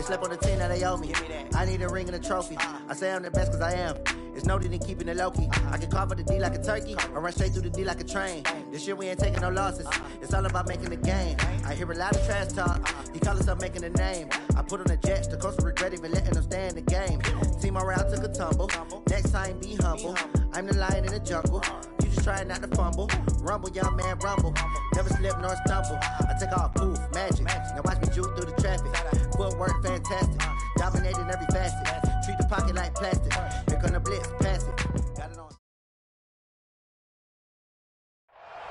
slept on the team that they owe me. I need a ring and a trophy. I say I'm the best because I am. It's no need in keeping it low-key. I can carve up the D like a turkey or run straight through the D like a train. This year we ain't taking no losses. It's all about making the game. I hear a lot of trash talk. He call himself making a name. I put on the Jets. The coach will regret even letting them stay in the game. Team morale took a tumble. Next time be humble. I'm the lion in the jungle. You just trying not to fumble. Rumble, young man, rumble. Never slip nor stumble. I take off, poof, magic. Now watch me juke through the traffic. Footwork fantastic. Dominating every facet. Treat the pocket like plastic. Here come the blitz, pass it. Got it on.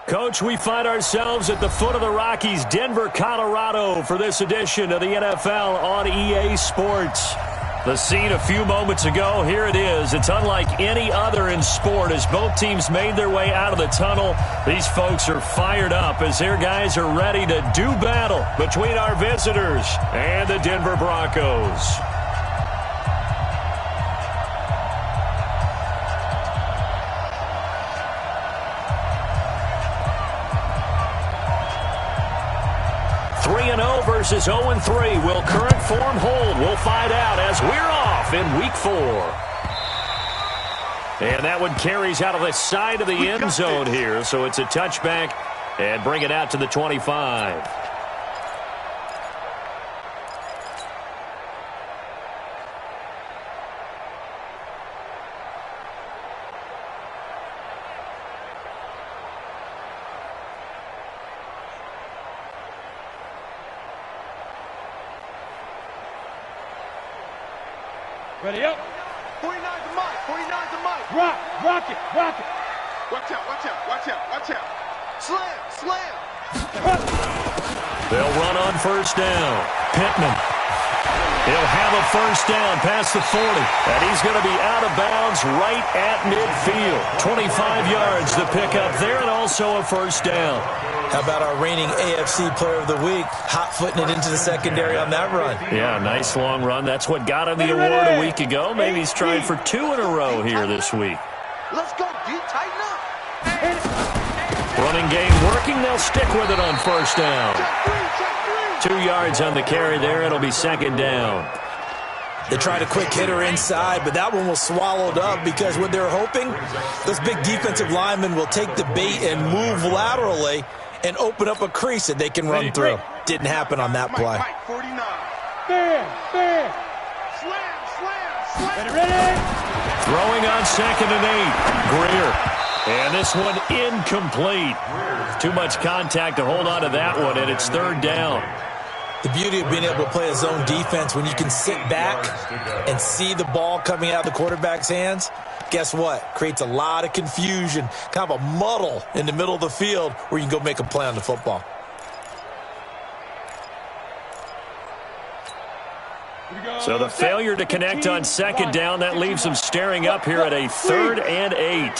Coach, we find ourselves at the foot of the Rockies, Denver, Colorado, for this edition of the NFL on EA Sports. The scene a few moments ago, here it is. It's unlike any other in sport as both teams made their way out of the tunnel. These folks are fired up as their guys are ready to do battle between our visitors and the Denver Broncos. Versus 0-3. Will current form hold? We'll find out as we're off in Week 4. And that one carries out of the side of the end zone here, so it's a touchback and bring it out to the 25. Ready up. 49's the mic. 49's the mic. Rock it. Watch out. Slam. They'll run on first down. Pittman. He'll have a first down past the 40. And he's going to be out of bounds right at midfield. 25 yards the pickup there and also a first down. How about our reigning AFC Player of the Week, hot-footing it into the secondary on that run? Yeah, nice long run. That's what got him the award a week ago. Maybe he's trying for 2 in a row here this week. Let's go, D. Tighten up. Running game working. They'll stick with it on first down. 2 yards on the carry there. It'll be second down. They tried a quick hitter inside, but that one was swallowed up because what they're hoping, those big defensive linemen will take the bait and move laterally and open up a crease that they can run through. Didn't happen on that play. Fair. Slam. Ready. Throwing on 2nd and 8. Greer. And this one incomplete. Too much contact to hold on to that one, and it's 3rd down. The beauty of being able to play a zone defense when you can sit back and see the ball coming out of the quarterback's hands, guess what? Creates a lot of confusion, kind of a muddle in the middle of the field where you can go make a play on the football. So the failure to connect on 2nd down, that leaves them staring up here at a 3rd and 8.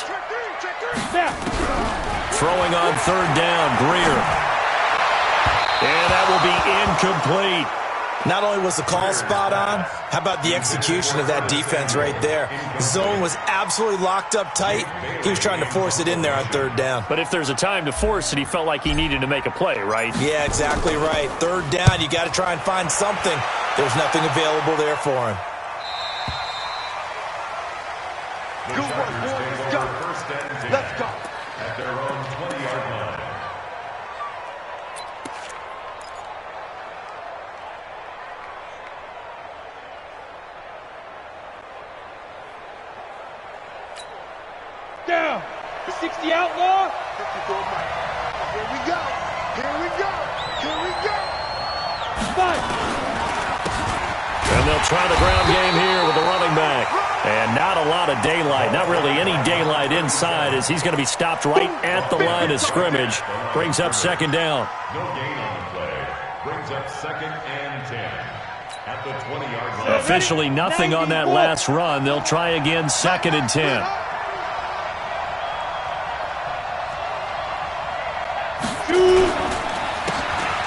Throwing on 3rd down, Greer. And that will be incomplete. Not only was the call spot on, how about the execution of that defense right there? Zone was absolutely locked up tight. He was trying to force it in there on 3rd down. But if there's a time to force it, he felt like he needed to make a play, right? Yeah, exactly right. 3rd down, you got to try and find something. There's nothing available there for him. Good work, boys. Let's go. At their own 20-yard line. Down. The 60 outlaw. Here we go. And they'll try the ground game here with the running back. And not a lot of daylight. Not really any daylight inside as he's going to be stopped right at the line of scrimmage. Brings up 2nd down. No gain on the play. Brings up 2nd and 10. At the 20-yard line. Officially nothing on that last run. They'll try again 2nd and 10.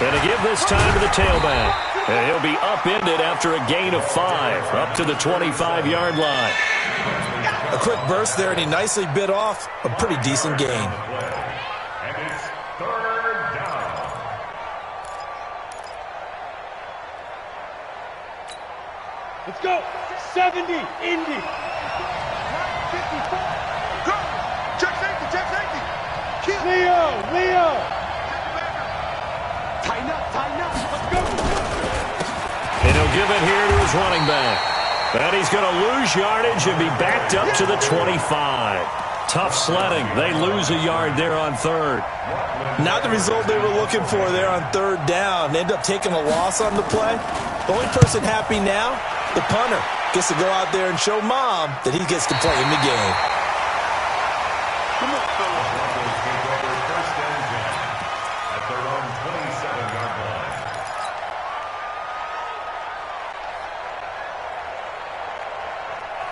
And to give this time to the tailback. And he'll be upended after a gain of 5. Up to the 25-yard line. A quick burst there, and he nicely bit off a pretty decent gain. And it's 3rd down. Let's go. 70, Indy. 54. Go. Check safety, check safety. Kill. Leo. Tighten up, tighten up. Let's go. And he'll give it here to his running back. And he's going to lose yardage and be backed up to the 25. Tough sledding. They lose a yard there on third. Not the result they were looking for there on third down. They end up taking a loss on the play. The only person happy now, the punter, gets to go out there and show Mom that he gets to play in the game. Come on, fellas. First and 10 at their own 27-yard line.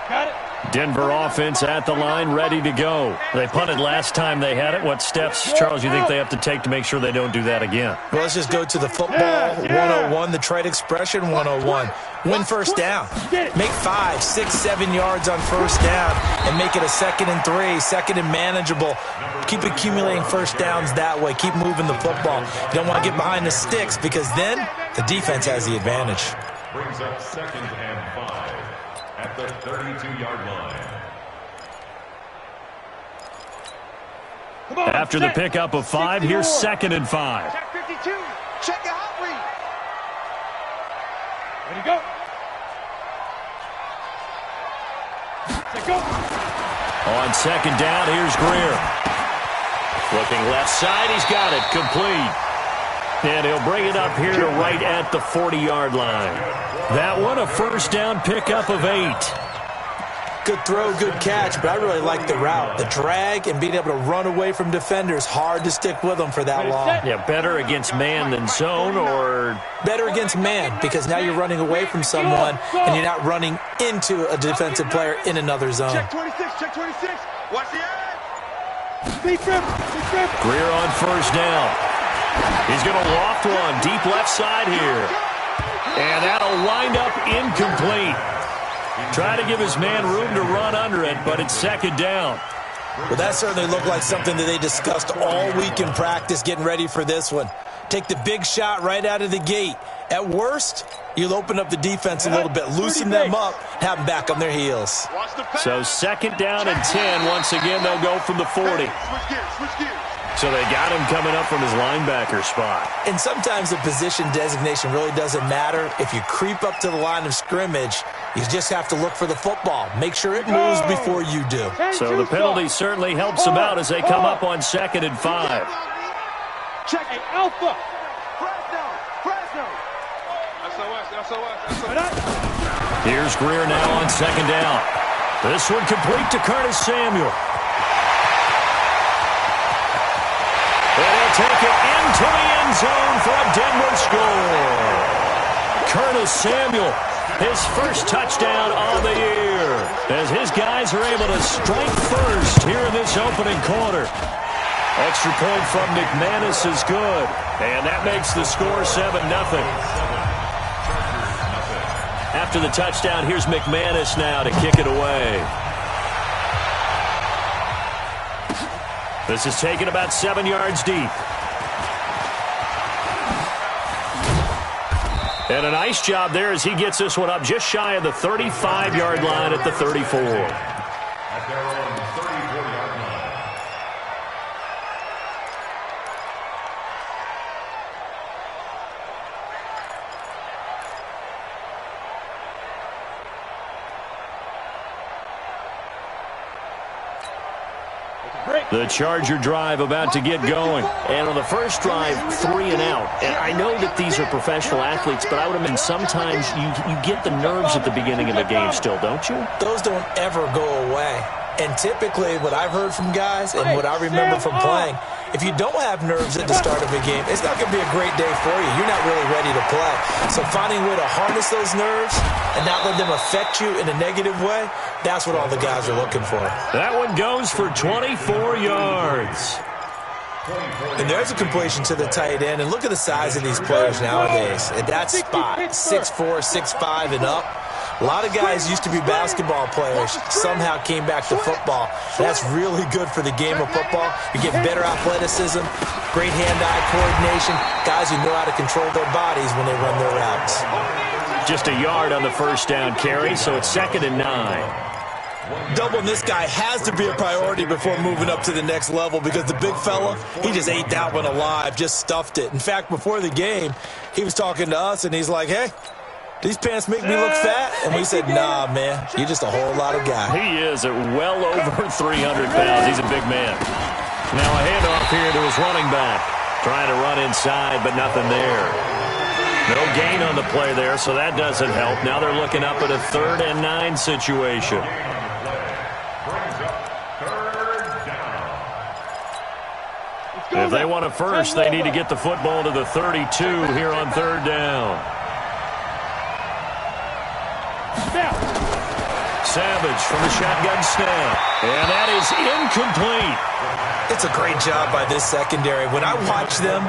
Got it. Denver offense at the line, ready to go. They punted last time they had it. What steps, Charles, you think they have to take to make sure they don't do that again? Well, let's just go to the football 101, the trade expression 101. Win first down. Make 5, 6, 7 yards on first down and make it a 2nd and 3, second and manageable. Keep accumulating first downs that way. Keep moving the football. You don't want to get behind the sticks because then the defense has the advantage. Brings up 2nd and 5 at the 32-yard line. After the pickup of 5, here's 2nd and 5. Check 52. Check your hot read. Ready to go. Let's go. On 2nd down, here's Greer. Looking left side, he's got it, complete. And he'll bring it up here to right at the 40-yard line. That one, a first down pickup of 8. Good throw, good catch, but I really like the route. The drag and being able to run away from defenders, hard to stick with them for that long. Yeah, better against man than zone, or better against man because now you're running away from someone and you're not running into a defensive player in another zone. Check 26, check 26. Watch the edge. Big trip. Greer on first down. He's going to loft one deep left side here. And that'll wind up incomplete. Try to give his man room to run under it, but it's 2nd down. Well, that certainly looked like something that they discussed all week in practice getting ready for this one. Take the big shot right out of the gate. At worst, you'll open up the defense a little bit, loosen them up, have them back on their heels. So 2nd down and 10. Once again, they'll go from the 40. Switch gears. So they got him coming up from his linebacker spot. And sometimes the position designation really doesn't matter. If you creep up to the line of scrimmage, you just have to look for the football. Make sure it moves before you do. So the penalty certainly helps them out as they come up on 2nd and 5. Check a Alpha. Fresno. SOS. Here's Greer now on 2nd down. This one complete to Curtis Samuel. And he'll take it into the end zone for a Denver score. Curtis Samuel, his first touchdown on the year, as his guys are able to strike first here in this opening quarter. Extra point from McManus is good, and that makes the score 7-0. After the touchdown, here's McManus now to kick it away. This is taken about 7 yards deep. And a nice job there as he gets this one up just shy of the 35-yard line at the 34. At their own 34-yard line. The Charger drive about to get going. And on the first drive, 3 and out. And I know that these are professional athletes, but I would imagine sometimes you get the nerves at the beginning of a game still, don't you? Those don't ever go away. And typically what I've heard from guys and what I remember from playing, if you don't have nerves at the start of a game, it's not going to be a great day for you. You're not really ready to play. So finding a way to harness those nerves and not let them affect you in a negative way, that's what all the guys are looking for. That one goes for 24 yards. And there's a completion to the tight end. And look at the size of these players nowadays. At that spot, 6'4", 6'5", and up. A lot of guys used to be basketball players, somehow came back to football. That's really good for the game of football. You get better athleticism, great hand-eye coordination, guys who know how to control their bodies when they run their routes. Just a yard on the first down carry, so it's 2nd and 9. Doubling this guy has to be a priority before moving up to the next level because the big fella, he just ate that one alive, just stuffed it. In fact, before the game, he was talking to us, and he's like, hey, these pants make me look fat? And we said, nah, man, you're just a whole lot of guy. He is at well over 300 pounds. He's a big man. Now a handoff here to his running back. Trying to run inside, but nothing there. No gain on the play there, so that doesn't help. Now they're looking up at a 3rd and 9 situation. If they want a first, they need to get the football to the 32 here on 3rd down. Savage from the shotgun snap. And that is incomplete. It's a great job by this secondary. When I watch them,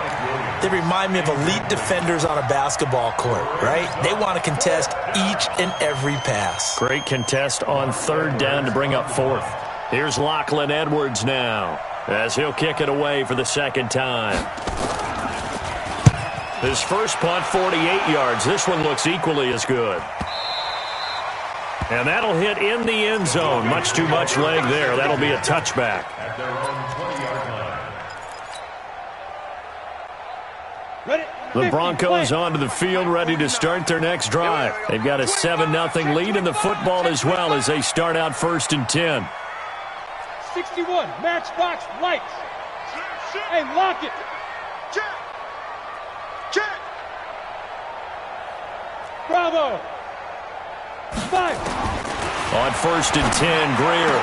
they remind me of elite defenders on a basketball court, right? They want to contest each and every pass. Great contest on 3rd down to bring up 4th. Here's Lachlan Edwards now, as he'll kick it away for the 2nd time. His first punt, 48 yards. This one looks equally as good. And that'll hit in the end zone. Much too much leg there. That'll be a touchback. At their own 20-yard line. The Broncos onto the field, ready to start their next drive. They've got a 7-0 lead in the football as well as they start out 1st and 10. 61, matchbox lights. Hey, lock it. Check. Check. Bravo. 5. On 1st and 10, Greer.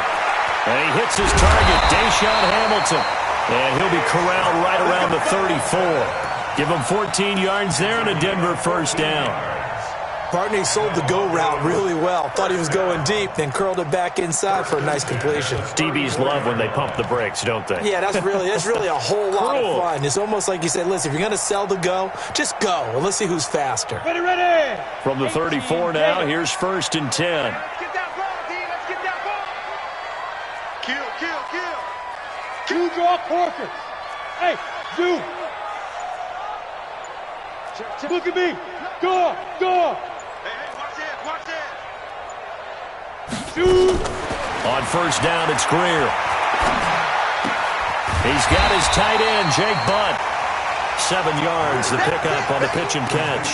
And he hits his target, Deshaun Hamilton. And he'll be corralled right around the 34. Give him 14 yards there and a Denver 1st down. Partney sold the go route really well. Thought he was going deep, then curled it back inside for a nice completion. DBs love when they pump the brakes, don't they? Yeah, that's really a whole lot of fun. It's almost like you said, listen, if you're going to sell the go, just go. And let's see who's faster. Ready, ready. From the 34 now, here's 1st and 10. Let's get that ball, D. Let's get that ball. Kill. Two draw Corkers. Hey, zoom. Look at me. Go. Hey, watch that. Shoot. On 1st down, it's Greer. He's got his tight end, Jake Butt. 7 yards, the pickup on the pitch and catch.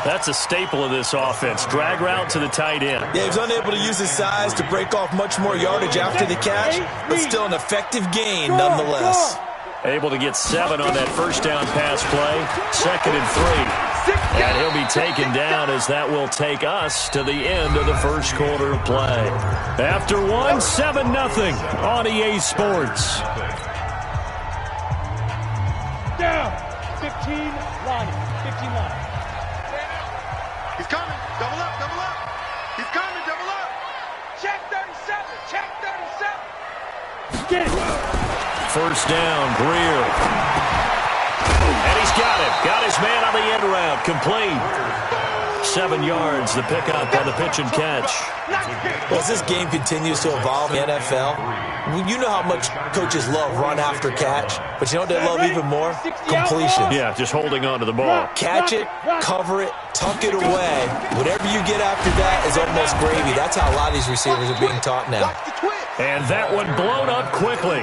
That's a staple of this offense. Drag route to the tight end. Yeah, he was unable to use his size to break off much more yardage after the catch, but still an effective gain nonetheless. Able to get 7 on that 1st down pass play. 2nd and 3. And he'll be taken down as that will take us to the end of the 1st quarter of play. After 1, 7-0 on EA Sports. Down. 15 line. He's coming. Double up. He's coming. Double up. Check 37. Get it. 1st down, Greer. And he's got it. Got his man on the end route. Complete. 7 yards, the pickup on the pitch and catch. Well, as this game continues to evolve in the NFL, you know how much coaches love run after catch, but you know what they love even more? Completion. Yeah, just holding on to the ball. Catch it, cover it, tuck it away. Whatever you get after that is almost gravy. That's how a lot of these receivers are being taught now. And that one blown up quickly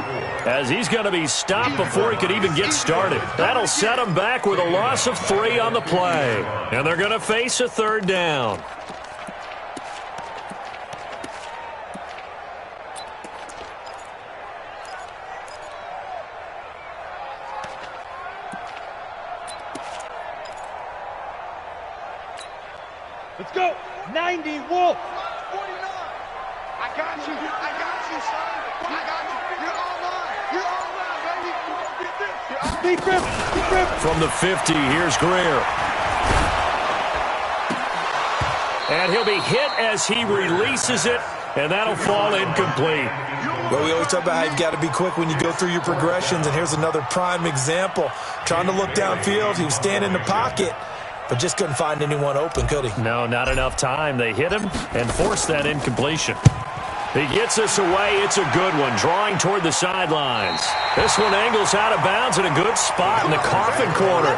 as he's going to be stopped before he could even get started. That'll set him back with a loss of 3 on the play. And they're going to face a 3rd down. Let's go. 90 Wolf. 49. I got you, son. I got you. You're all mine, baby. Deep grip. From the 50, here's Greer. And he'll be hit as he releases it, and that'll fall incomplete. Well, we always talk about how you've got to be quick when you go through your progressions, and here's another prime example. Trying to look downfield, he was standing in the pocket, but just couldn't find anyone open, could he? No, not enough time. They hit him and forced that incompletion. He gets us away. It's a good one, drawing toward the sidelines. This one angles out of bounds in a good spot in the coffin corner.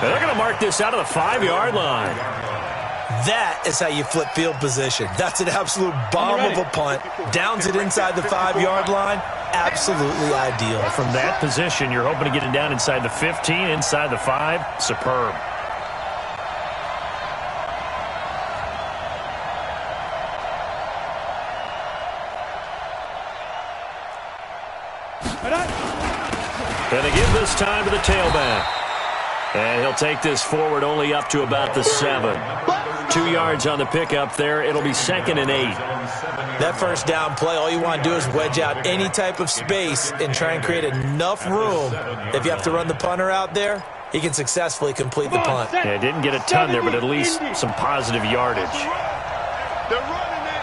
They're going to mark this out of the 5-yard line. That is how you flip field position. That's an absolute bomb of a punt. Downs it inside the 5-yard line. Absolutely ideal. From that position, you're hoping to get it down inside the 15, inside the 5. Superb. And they give this time to the tailback. And he'll take this forward only up to about the 7. 2 yards on the pickup there. It'll be 2nd and 8. That first down play, all you want to do is wedge out any type of space and try and create enough room. If you have to run the punter out there, he can successfully complete the punt. Yeah, didn't get a ton there, but at least some positive yardage. They're running it.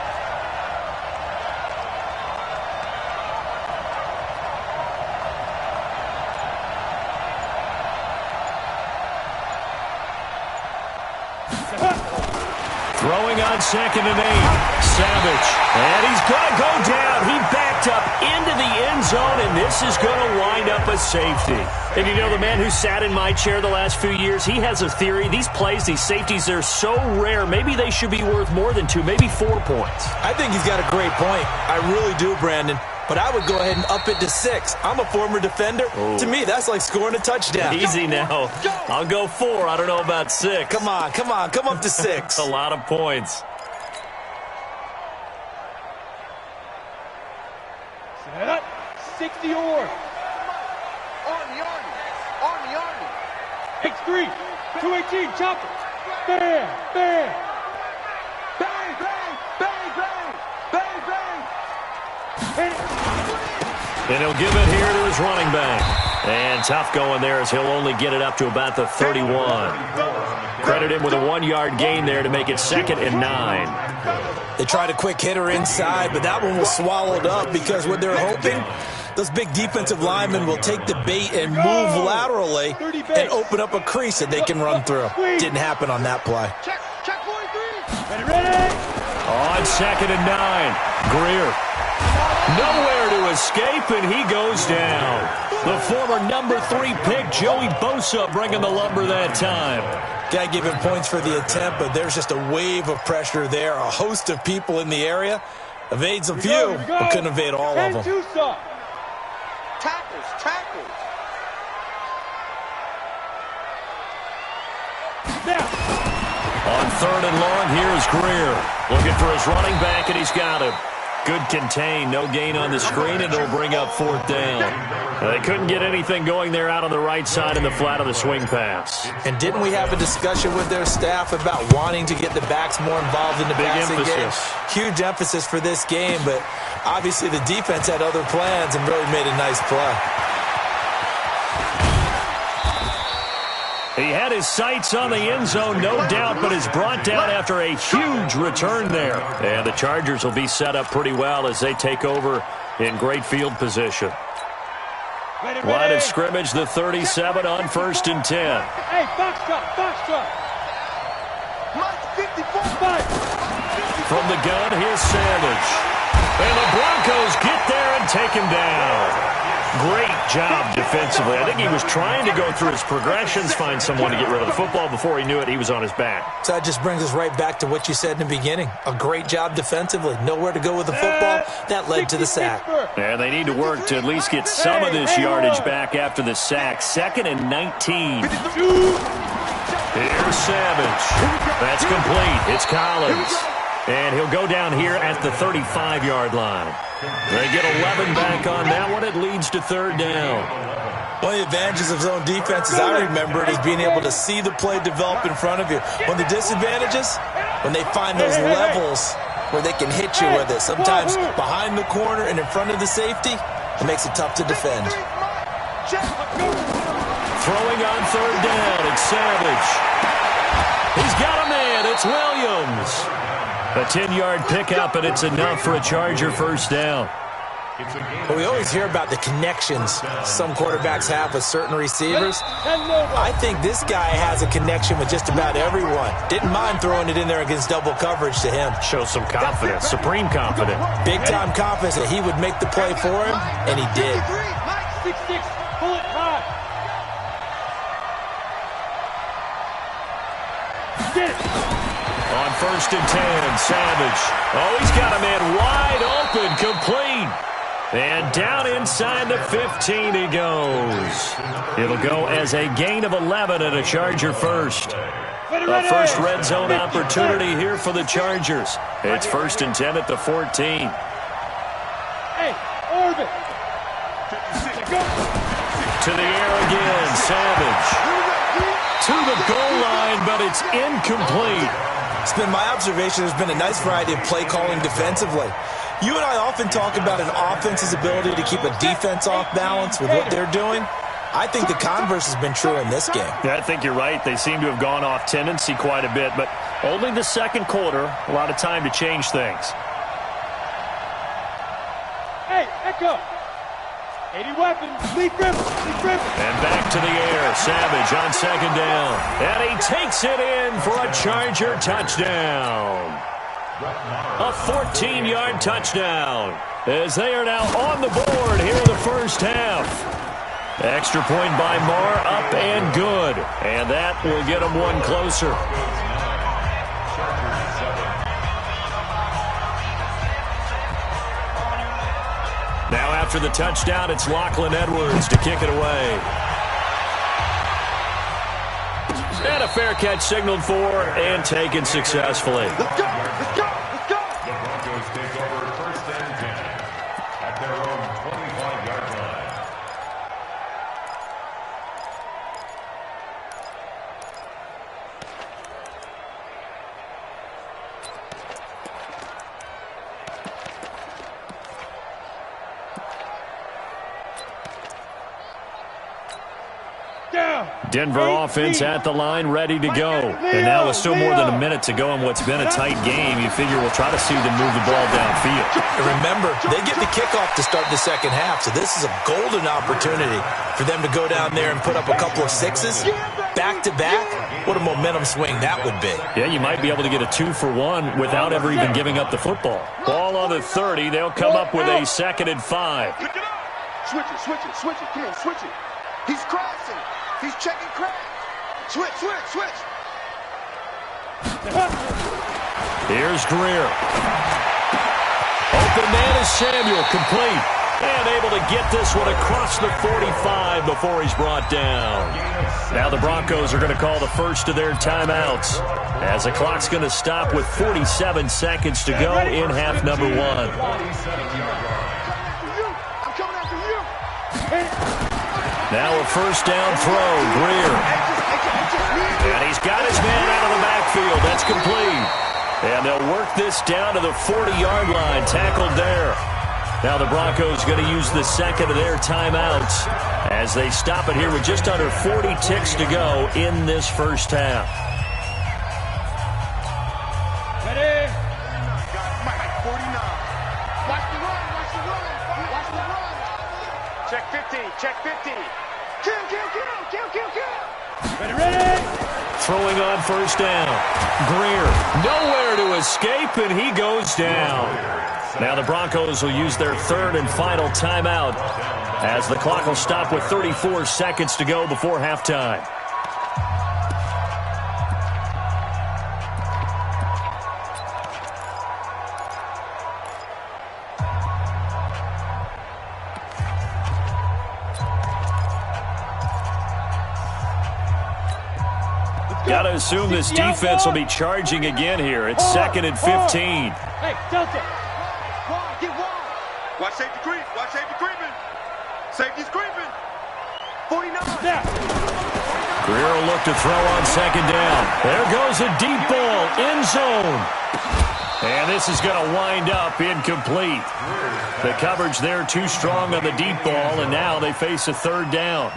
Throwing on 2nd and 8. Savage. And he's going to go down. He backed up into the end zone, and this is going to wind up a safety. And you know, the man who sat in my chair the last few years, he has a theory. These plays, these safeties, they're so rare. Maybe they should be worth more than 2, maybe 4 points. I think he's got a great point. I really do, Brandon. But I would go ahead and up it to 6. I'm a former defender. Ooh. To me, that's like scoring a touchdown. Easy now. I'll go 4. I don't know about 6. Come on. Come up to 6. A lot of points. Set up. 60 or. Army. X3. 218. Chopper. Bam. Bang, bang, bang, bang, bang, bang. And he'll give it here to his running back. And tough going there as he'll only get it up to about the 31. Credit him with a 1-yard gain there to make it 2nd and 9. They tried a quick hitter inside, but that one was swallowed up because what they're hoping, those big defensive linemen will take the bait and move laterally and open up a crease that they can run through. Didn't happen on that play. Check 43. Ready. On 2nd and 9. Greer. Nowhere to escape, and he goes down. The former number 3 pick, Joey Bosa, bringing the lumber that time. Got to give him points for the attempt, but there's just a wave of pressure there. A host of people in the area. Evades a few, but couldn't evade all of them. Tackles. On 3rd and long, here's Greer. Looking for his running back, and he's got him. Good contain, no gain on the screen, and it'll bring up 4th down. They couldn't get anything going there out on the right side in the flat of the swing pass. And didn't we have a discussion with their staff about wanting to get the backs more involved in the passing game? Huge emphasis for this game, but obviously the defense had other plans and really made a nice play. He had his sights on the end zone, no doubt, but is brought down after a huge return there. And the Chargers will be set up pretty well as they take over in great field position. Line of scrimmage, the 37 on 1st and 10. Hey, box truck. Mike 54. From the gun, here's Savage. And the Broncos get there and take him down. Great job defensively. I think he was trying to go through his progressions, find someone to get rid of the football. Before he knew it, he was on his back. So that just brings us right back to what you said in the beginning. A great job defensively. Nowhere to go with the football. That led to the sack. And they need to work to at least get some of this yardage back after the sack. 2nd and 19. Here's Savage. That's complete. It's Collins. And he'll go down here at the 35-yard line. They get 11 back on that one. It leads to 3rd down. One of the advantages of zone defense, as I remember it, is being able to see the play develop in front of you. One of the disadvantages, when they find those levels where they can hit you with it. Sometimes behind the corner and in front of the safety, it makes it tough to defend. Throwing on 3rd down, it's Savage. He's got a man, it's Williams. A 10-yard pickup, and it's enough for a Charger 1st down. But we always hear about the connections some quarterbacks have with certain receivers. I think this guy has a connection with just about everyone. Didn't mind throwing it in there against double coverage to him. Shows some confidence, supreme confidence. Big-time confidence that he would make the play for him, and he did. 6-6, pull it high. Get it. On 1st and 10, Savage. Oh, he's got a man wide open, complete. And down inside the 15 he goes. It'll go as a gain of 11 and a Charger first. A first red zone opportunity here for the Chargers. It's 1st and 10 at the 14. Hey, Orbit. To the air again, Savage. To the goal line, but it's incomplete. It's been my observation there's been a nice variety of play calling defensively. You and I often talk about an offense's ability to keep a defense off balance with what they're doing. I think the converse has been true in this game. Yeah, I think you're right. They seem to have gone off tendency quite a bit, but only the second quarter, a lot of time to change things. Hey, Echo. 80 weapons. Lead grip. And back to the air. Savage on 2nd down. And he takes it in for a Charger touchdown. A 14-yard touchdown as they are now on the board here in the first half. Extra point by Marr, up and good. And that will get them one closer. Now after the touchdown, it's Lachlan Edwards to kick it away. And a fair catch signaled for and taken successfully. Let's go. Let's go. Let's go. The Broncos take over 1st and 10 at their own 25-yard line. Denver offense at the line, ready to go. And now with still more than a minute to go in what's been a tight game, you figure we'll try to see them move the ball downfield. And remember, they get the kickoff to start the second half, so this is a golden opportunity for them to go down there and put up a couple of sixes back-to-back. What a momentum swing that would be. Yeah, you might be able to get a 2-for-1 without ever even giving up the football. Ball on the 30. They'll come up with a 2nd and 5. Switch it. Come on, switch it. He's crossing. He's checking cracks. Switch. Here's Greer. Open man is Samuel, complete. And able to get this one across the 45 before he's brought down. Now the Broncos are going to call the first of their timeouts, as the clock's going to stop with 47 seconds to go in half number 1. I'm coming after you. Now a first down throw, Greer. And he's got his man out of the backfield. That's complete. And they'll work this down to the 40-yard line, tackled there. Now the Broncos going to use the second of their timeouts as they stop it here with just under 40 ticks to go in this first half. Ready? Mike, 49. Watch the run. Check 50. Kill. Ready? Throwing on first down. Greer, nowhere to escape, and he goes down. Now the Broncos will use their 3rd and final timeout as the clock will stop with 34 seconds to go before halftime. Got to assume this defense will be charging again here. It's 2nd and 15. Hey, Delta. Get wide. Watch safety creeping. Safety's creeping. 49. Snap. Greer will look to throw on 2nd down. There goes a deep ball, end zone. And this is going to wind up incomplete. The coverage there too strong on the deep ball, and now they face a third down.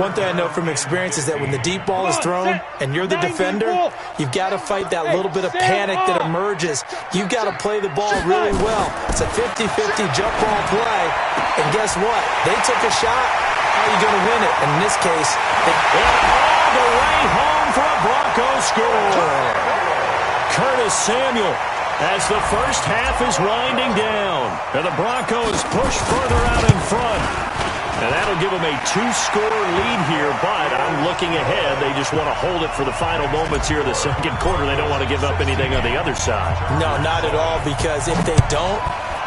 One thing I know from experience is that when the deep ball is thrown and you're the defender, you've got to fight that little bit of panic that emerges. You've got to play the ball really well. It's a 50-50 jump ball play, and guess what? They took a shot. How are you going to win it? And in this case, all the way home for a Broncos score. Curtis Samuel, as the first half is winding down, and the Broncos push further out in front. And that'll give them a 2-score lead here, but I'm looking ahead. They just want to hold it for the final moments here in the second quarter. They don't want to give up anything on the other side. No, not at all, because if they don't,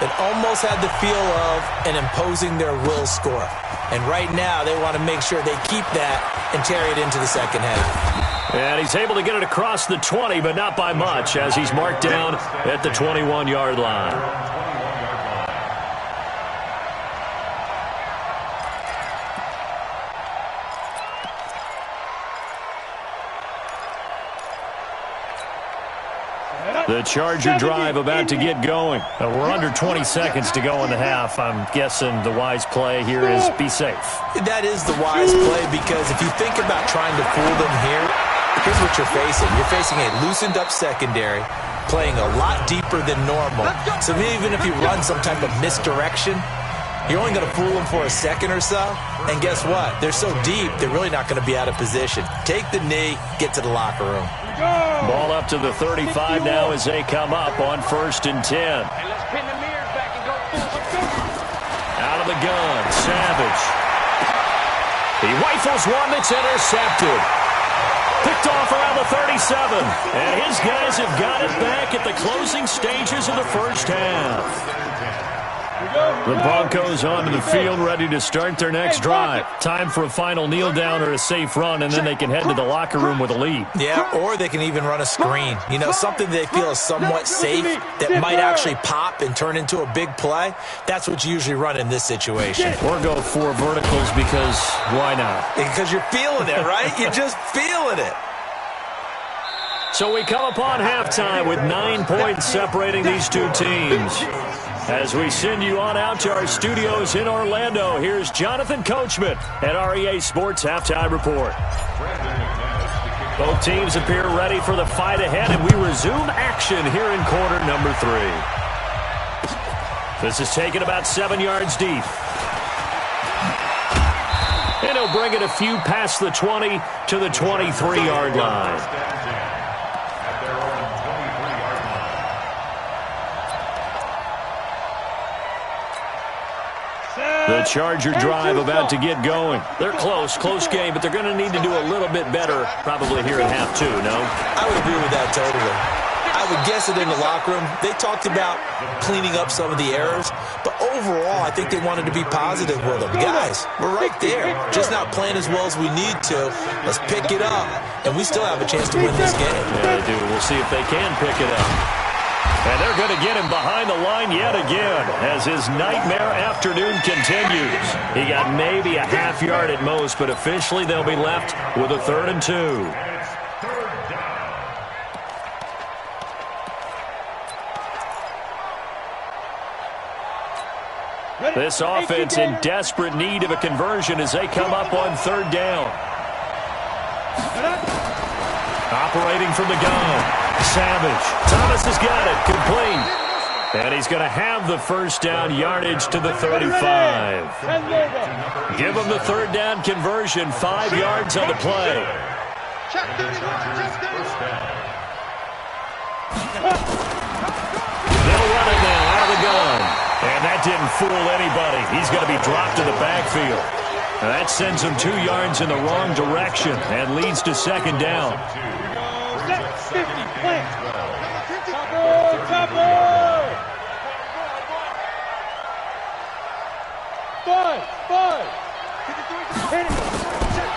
it almost had the feel of an imposing their will score. And right now, they want to make sure they keep that and carry it into the second half. And he's able to get it across the 20, but not by much, as he's marked down at the 21-yard line. The Charger drive about to get going. We're under 20 seconds to go in the half. I'm guessing the wise play here is be safe. That is the wise play, because if you think about trying to fool them here, here's what you're facing. You're facing a loosened-up secondary, playing a lot deeper than normal. So even if you run some type of misdirection, you're only going to fool them for a second or so. And guess what? They're so deep, they're really not going to be out of position. Take the knee, get to the locker room. Ball up to the 35 now as they come up on 1st and 10. Out of the gun, Savage. He rifles one that's intercepted. Picked off around the 37. And his guys have got it back at the closing stages of the first half. The Broncos onto the field, ready to start their next drive. Time for a final kneel down or a safe run, and then they can head to the locker room with a lead. Yeah, or they can even run a screen. You know, something they feel is somewhat safe that might actually pop and turn into a big play. That's what you usually run in this situation. Or go 4 verticals, because why not? Because you're feeling it, right? You're just feeling it. So we come upon halftime with 9 points separating these two teams. As we send you on out to our studios in Orlando, here's Jonathan Coachman at REA Sports Halftime Report. Both teams appear ready for the fight ahead, and we resume action here in quarter number 3. This is taken about 7 yards deep. And he'll bring it a few past the 20 to the 23-yard line. The Charger drive about to get going. They're close game, but they're going to need to do a little bit better probably here in half 2, no? I would agree with that totally. I would guess it in the locker room. They talked about cleaning up some of the errors, but overall, I think they wanted to be positive with them. Guys, we're right there. Just not playing as well as we need to. Let's pick it up, and we still have a chance to win this game. Yeah, they do. We'll see if they can pick it up. And they're going to get him behind the line yet again as his nightmare afternoon continues. He got maybe a half yard at most, but officially they'll be left with a 3rd and 2. This offense in desperate need of a conversion as they come up on 3rd down. Operating from the gun. Savage. Thomas has got it. Complete. And he's going to have the first down, yardage to the 35. Give him the 3rd down conversion, 5 yards on the play. They'll run it now out of the gun. And that didn't fool anybody. He's going to be dropped to the backfield. And that sends him 2 yards in the wrong direction and leads to 2nd down. 50, plant. Cover. 5.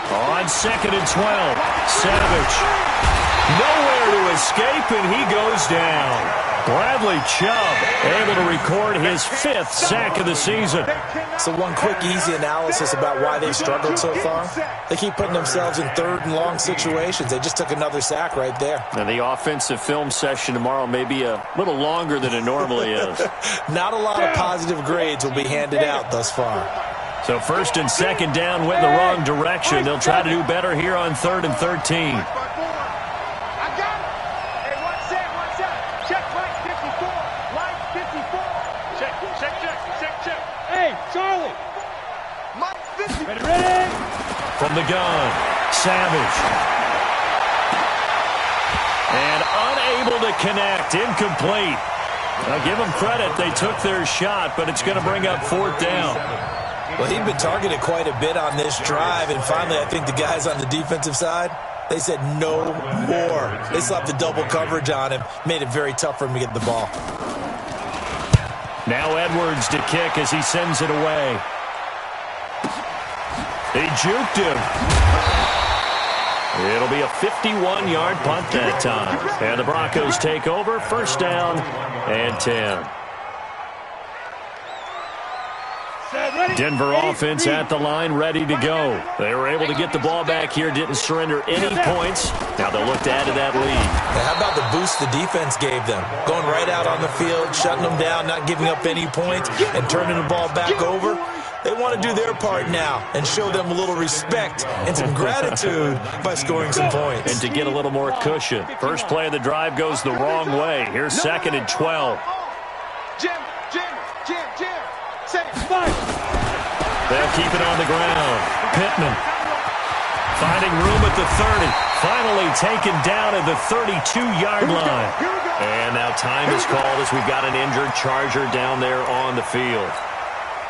On 2nd and 12, Savage Nowhere to escape, and he goes down. Bradley Chubb able to record his 5th sack of the season. So one quick, easy analysis about why they've struggled so far. They keep putting themselves in 3rd and long situations. They just took another sack right there. And the offensive film session tomorrow may be a little longer than it normally is. Not a lot of positive grades will be handed out thus far. So 1st and 2nd down went the wrong direction. They'll try to do better here on 3rd and 13. Charlie! Ready! From the gun, Savage. And unable to connect, incomplete. I'll give them credit, they took their shot, but it's going to bring up 4th down. Well, he'd been targeted quite a bit on this drive, and finally I think the guys on the defensive side, they said no more. They slapped the double coverage on him, made it very tough for him to get the ball. Now Edwards to kick as he sends it away. He juked him. It'll be a 51-yard punt that time. And the Broncos take over, 1st down and 10. Denver offense at the line, ready to go. They were able to get the ball back here, didn't surrender any points. Now they'll look to add to that lead. Now how about the boost the defense gave them? Going right out on the field, shutting them down, not giving up any points, and turning the ball back over. They want to do their part now and show them a little respect and some gratitude by scoring some points. And to get a little more cushion. First play of the drive goes the wrong way. Here's 2nd and 12. Jim. Set it. Fine. They'll keep it on the ground. Pittman finding room at the 30. Finally taken down at the 32-yard line. And now time is called as we've got an injured Charger down there on the field.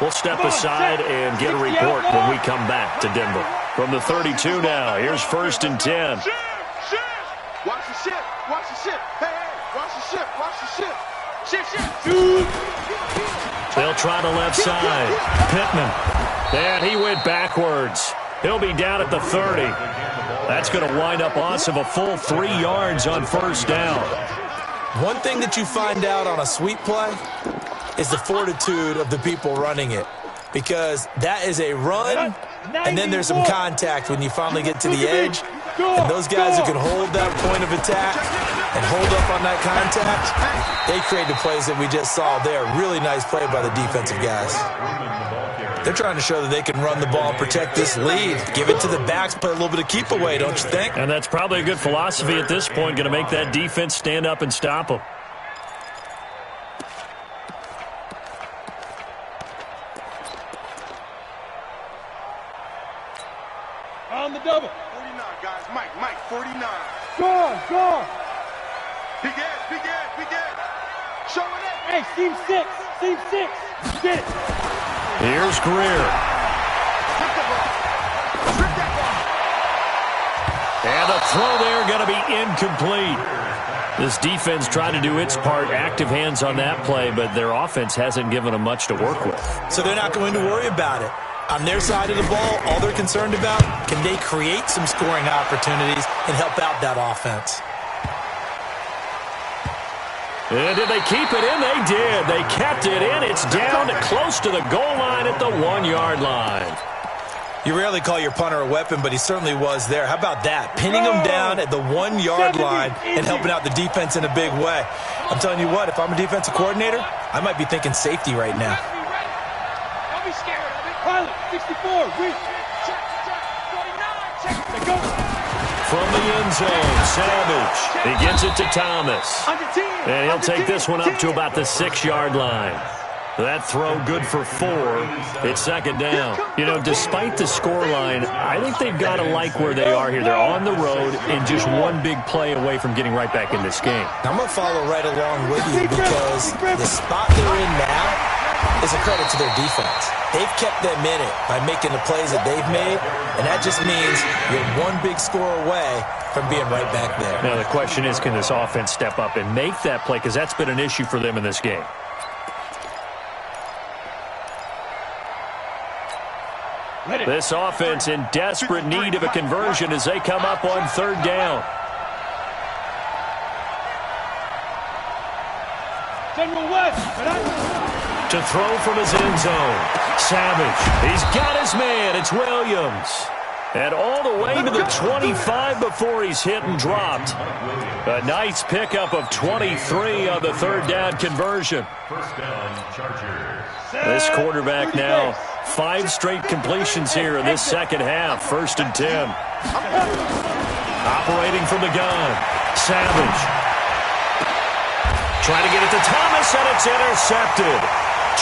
We'll step aside and get a report when we come back to Denver. From the 32 now, here's 1st and 10. Watch the ship. Hey, watch the ship. Ship. They'll try the left side. Pittman. And he went backwards. He'll be down at the 30. That's going to wind up us of a full 3 yards on 1st down. One thing that you find out on a sweep play is the fortitude of the people running it. Because that is a run, and then there's some contact when you finally get to the edge. And those guys who can hold that point of attack and hold up on that contact, they create the plays that we just saw there. Really nice play by the defensive guys. They're trying to show that they can run the ball, protect this lead, give it to the backs, play a little bit of keep away, don't you think? And that's probably a good philosophy at this point, going to make that defense stand up and stop them. On the double. 49, guys. Mike, 49. Go. Big Ed. Show it up. Hey, seam 6. Get it. Here's Greer. Trip that ball. And the throw there going to be incomplete. This defense trying to do its part, active hands on that play, but their offense hasn't given them much to work with. So they're not going to worry about it. On their side of the ball, all they're concerned about, can they create some scoring opportunities and help out that offense? And did they keep it in? They did. They kept it in. It's down to close to the goal line at the 1-yard line. You rarely call your punter a weapon, but he certainly was there. How about that? Pinning him down at the 1-yard line and helping out the defense in a big way. I'm telling you what, if I'm a defensive coordinator, I might be thinking safety right now. Don't be scared. Pilot, 64. Check. 49. Go. From the end zone, Savage. He gets it to Thomas. And he'll take this one up to about the 6-yard line. That throw good for 4. It's 2nd down. You know, despite the scoreline, I think they've got to like where they are here. They're on the road and just one big play away from getting right back in this game. I'm going to follow right along with you because the spot they're in now is a credit to their defense. They've kept them in it by making the plays that they've made, and that just means you're one big score away from being right back there. Now the question is, can this offense step up and make that play? Because that's been an issue for them in this game. This offense in desperate need of a conversion as they come up on 3rd down. To throw from his end zone. Savage. He's got his man. It's Williams. And all the way to the 25 before he's hit and dropped. A nice pickup of 23 on the third down conversion. First down, Chargers. This quarterback now 5 straight completions here in this second half. 1st and 10. Operating from the gun. Savage. Trying to get it to Thomas, and it's intercepted.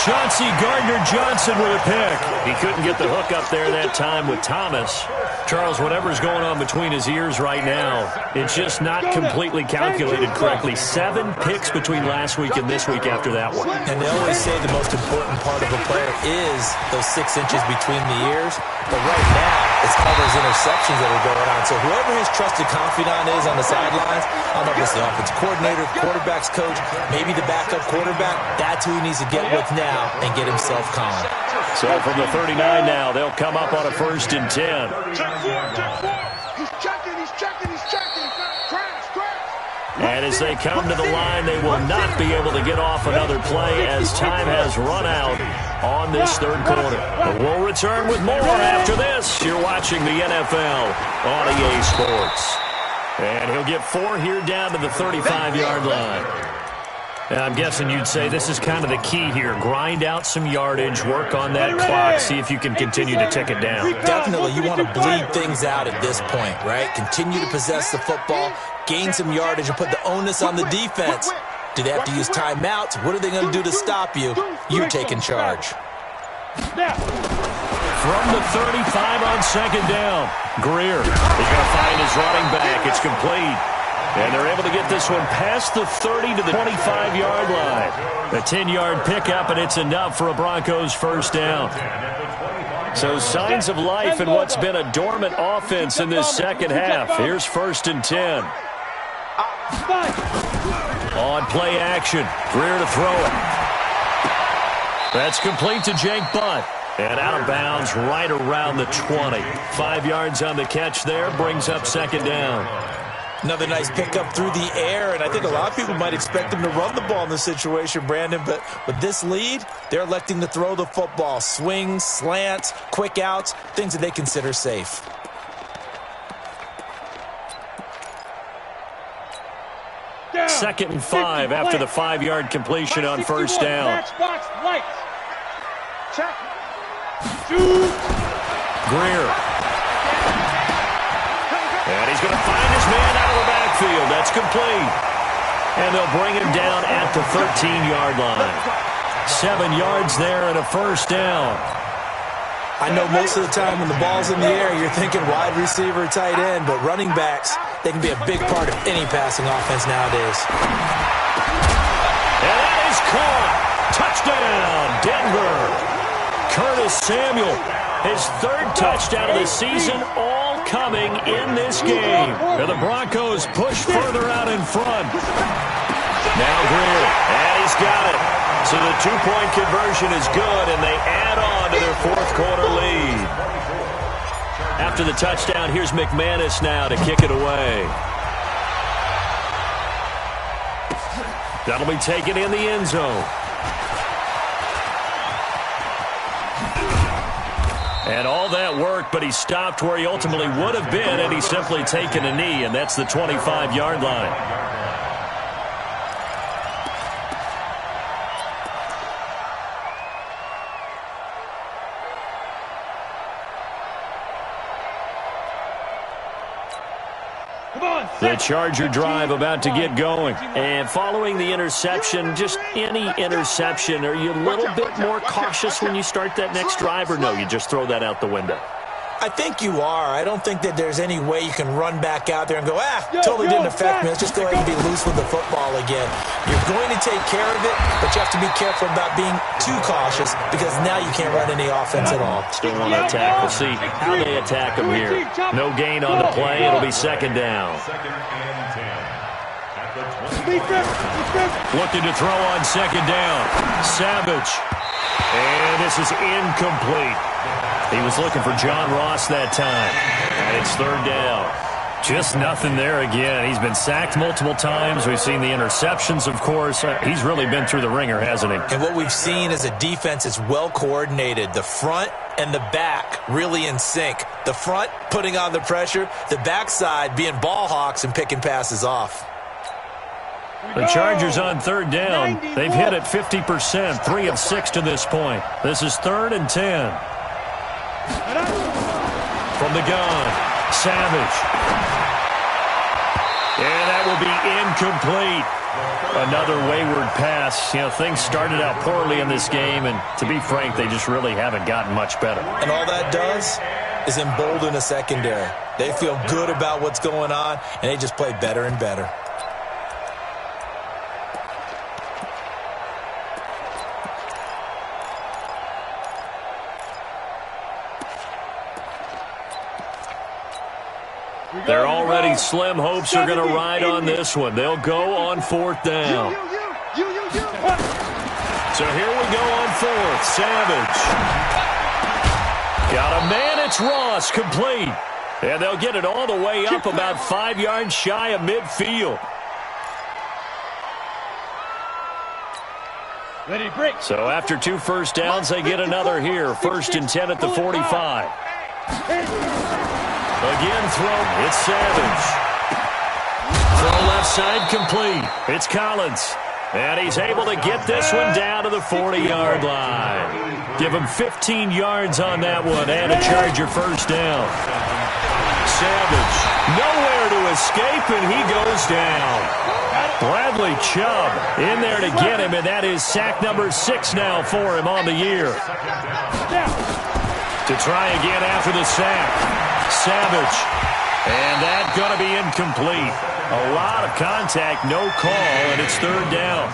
Chauncey Gardner-Johnson with a pick. He couldn't get the hook up there that time with Thomas. Charles, whatever's going on between his ears right now, it's just not completely calculated correctly. 7 picks between last week and this week after that one. And they always say the most important part of a player is those 6 inches between the ears. But right now, it's all those interceptions that are going on. So whoever his trusted confidant is on the sidelines, I don't know if it's the offensive coordinator, quarterback's coach, maybe the backup quarterback, that's who he needs to get with now and get himself calm. So from the 39 now, they'll come up on a 1st and 10. He's checking. And as they come to the line, they will not be able to get off another play as time has run out on this third quarter. But we'll return with more after this. You're watching the NFL on EA Sports. And he'll get 4 here down to the 35-yard line. And I'm guessing you'd say this is kind of the key here. Grind out some yardage, work on that clock, see if you can continue to tick it down. Definitely, you want to bleed things out at this point, right? Continue to possess the football, gain some yardage, and put the onus on the defense. Do they have to use timeouts? What are they going to do to stop you? You're taking charge. From the 35 on 2nd down, Greer is going to find his running back. It's complete. And they're able to get this one past the 30 to the 25-yard line. A 10-yard pickup, and it's enough for a Broncos 1st down. So signs of life in what's been a dormant offense in this second half. Here's 1st and 10. On play action, Greer to throw it. That's complete to Jake Butt. And out of bounds right around the 20. 5 yards on the catch there, brings up 2nd down. Another nice pickup through the air, and I think a lot of people might expect him to run the ball in this situation, Brandon, but with this lead, they're electing to throw the football. Swings, slants, quick outs, things that they consider safe. Down. 2nd and 5 after the 5-yard completion on 1st down. Greer. And he's going to find his man out of the backfield. That's complete. And they'll bring him down at the 13-yard line. 7 yards there and a 1st down. I know most of the time when the ball's in the air, you're thinking wide receiver, tight end, but running backs, they can be a big part of any passing offense nowadays. And that is caught. Touchdown, Denver. Curtis Samuel, his 3rd touchdown of the season, all coming in this game. And the Broncos push further out in front. Now Greer, and he's got it. So the 2-point conversion is good, and they add on to their 4th quarter lead. After the touchdown, here's McManus now to kick it away. That'll be taken in the end zone. And all that work, but he stopped where he ultimately would have been, and he's simply taken a knee, and that's the 25-yard line. The Charger drive about to get going. And following the interception, just any interception, are you a little bit more cautious when you start that next drive, or no, you just throw that out the window? I think you are. I don't think that there's any way you can run back out there and go, totally didn't affect me. Let's just go ahead and be loose with the football again. You're going to take care of it, but you have to be careful about being too cautious because now you can't run any offense at all. Still want to attack. We'll see how they attack him here. No gain on the play. It'll be 2nd down. 2nd and 10. At the 20. Looking to throw on 2nd down. Savage. And this is incomplete. He was looking for John Ross that time. And it's 3rd down. Just nothing there again. He's been sacked multiple times. We've seen the interceptions, of course. He's really been through the ringer, hasn't he? And what we've seen is a defense that's well coordinated. The front and the back really in sync. The front putting on the pressure, the backside being ball hawks and picking passes off. The Chargers on third down. They've hit it 50%, 3 of 6 to this point. This is 3rd and 10. From the gun. Savage. And that will be incomplete. Another wayward pass. You know, things started out poorly in this game, and to be frank, they just really haven't gotten much better. And all that does is embolden a secondary. They feel good about what's going on, and they just play better and better. They're already slim hopes are going to ride on this one. They'll go on 4th down. So here we go on 4th. Savage. Got a man. It's Ross. Complete. And they'll get it all the way up about 5 yards shy of midfield. So after 2 first downs, they get another here. 1st and 10 at the 45. Again throw. It's Savage. Throw left side complete. It's Collins. And he's able to get this one down to the 40-yard line. Give him 15 yards on that one and a Charger first down. Savage. Nowhere to escape, and he goes down. Bradley Chubb in there to get him, and that is sack number 6 now for him on the year. To try again after the sack. Savage. And that's going to be incomplete. A lot of contact, no call, and it's 3rd down.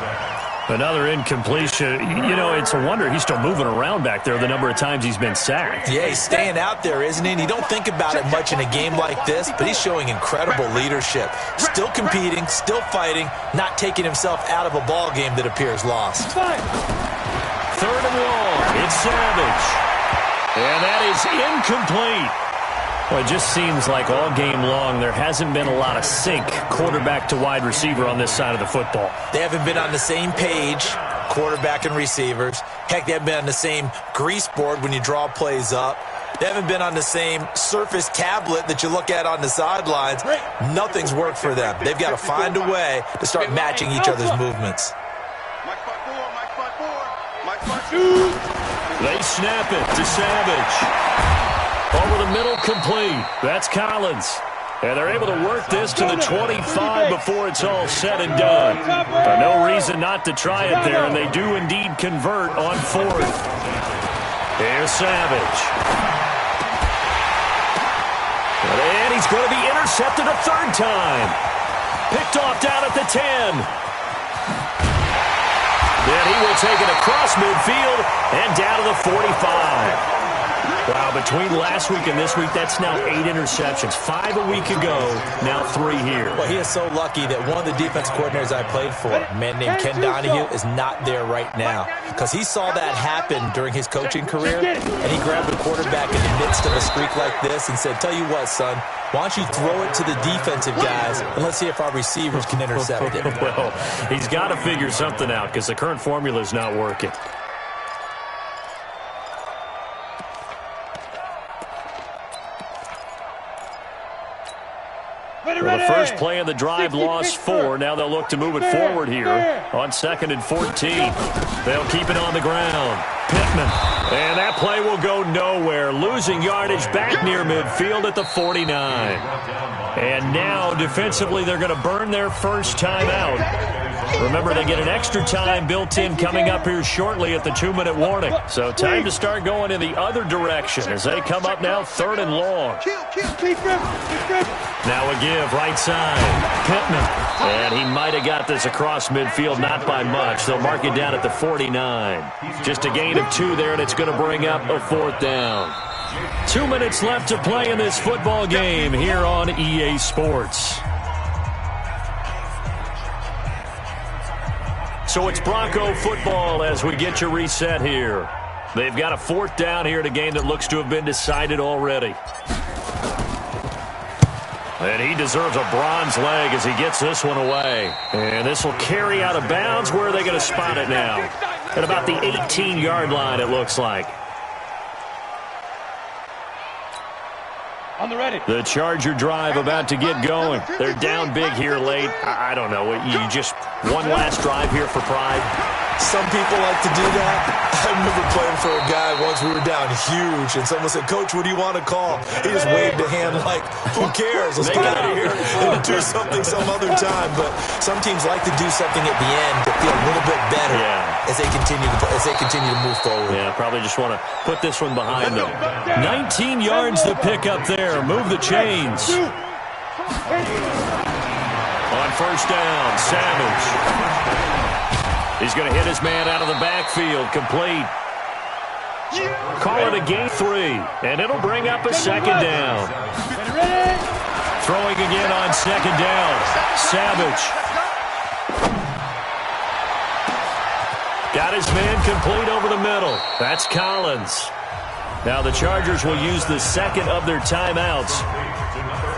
Another incompletion. You know, it's a wonder he's still moving around back there the number of times he's been sacked. Yeah, he's staying out there, isn't he? And you don't think about it much in a game like this, but he's showing incredible leadership. Still competing, still fighting, not taking himself out of a ball game that appears lost. 3rd and long. It's Savage. And that is incomplete. Well, it just seems like all game long there hasn't been a lot of sync quarterback to wide receiver on this side of the football. They haven't been on the same page, quarterback and receivers. Heck, they haven't been on the same grease board when you draw plays up. They haven't been on the same Surface tablet that you look at on the sidelines. Nothing's worked for them. They've got to find a way to start matching each other's movements. They snap it to Savage. Over the middle, complete. That's Collins. And they're able to work this to the 25 before it's all said and done. No reason not to try it there, and they do indeed convert on 4th. Here's Savage. And he's going to be intercepted a 3rd time. Picked off down at the 10. Then he will take it across midfield and down to the 45. Wow, between last week and this week, that's now 8 interceptions. 5 a week ago, now 3 here. Well, he is so lucky that one of the defense coordinators I played for, a man named Ken Donahue, is not there right now. Because he saw that happen during his coaching career, and he grabbed the quarterback in the midst of a streak like this and said, tell you what, son, why don't you throw it to the defensive guys, and let's see if our receivers can intercept it. Well, he's got to figure something out because the current formula is not working. Well, the first play of the drive lost 4. Now they'll look to move it forward here on 2nd and 14. They'll keep it on the ground. Pittman. And that play will go nowhere. Losing yardage back near midfield at the 49. And now defensively they're going to burn their first time out. Remember, they get an extra time built in coming up here shortly at the 2-minute warning. So time to start going in the other direction as they come up now 3rd and long. Now a give right side. Pittman. And he might have got this across midfield, not by much. They'll mark it down at the 49. Just a gain of 2 there, and it's going to bring up a 4th down. 2 minutes left to play in this football game here on EA Sports. So it's Bronco football as we get you reset here. They've got a 4th down here in a game that looks to have been decided already. And he deserves a bronze leg as he gets this one away. And this will carry out of bounds. Where are they going to spot it now? At about the 18-yard line, it looks like. On the ready. The Charger drive about to get going. They're down big here late. I don't know. You just one last drive here for pride. Some people like to do that. I remember playing for a guy once. We were down huge, and someone said, "Coach, what do you want to call?" He just waved a hand like, "Who cares? Let's get out of here and do something some other time." But some teams like to do something at the end to feel a little bit better as they continue to move forward. Yeah, probably just want to put this one behind them. 19 yards to pick up there. Move the chains. On first down, Savage. He's going to hit his man out of the backfield. Complete. Call it a gain 3, and it'll bring up a second down. Throwing again on second down. Savage. Got his man complete over the middle. That's Collins. Now the Chargers will use the second of their timeouts,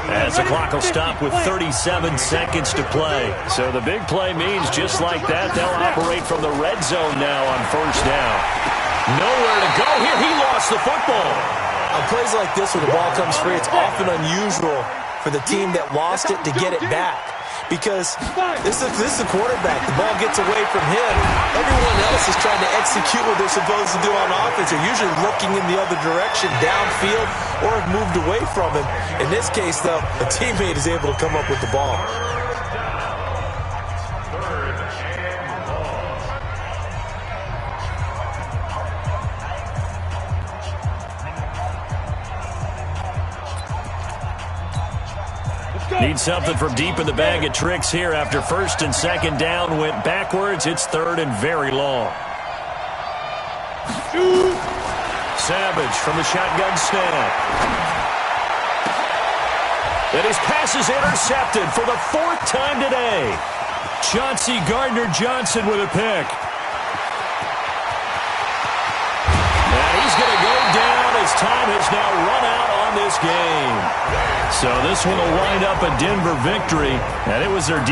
as the clock will stop with 37 seconds to play. So the big play means just like that, they'll operate from the red zone now on first down. Nowhere to go here. He lost the football. On plays like this where the ball comes free, it's often unusual for the team that lost it to get it back. Because this is the quarterback. The ball gets away from him. Everyone else is trying to execute what they're supposed to do on offense. They're usually looking in the other direction, downfield, or have moved away from him. In this case, though, a teammate is able to come up with the ball. Need something from deep in the bag of tricks here after first and second down went backwards. It's third and very long. Savage from the shotgun snap. And his pass is intercepted for the 4th time today. Chauncey Gardner-Johnson with a pick. And he's going to go down as time has now run out on this game. So this one will wind up a Denver victory, and it was their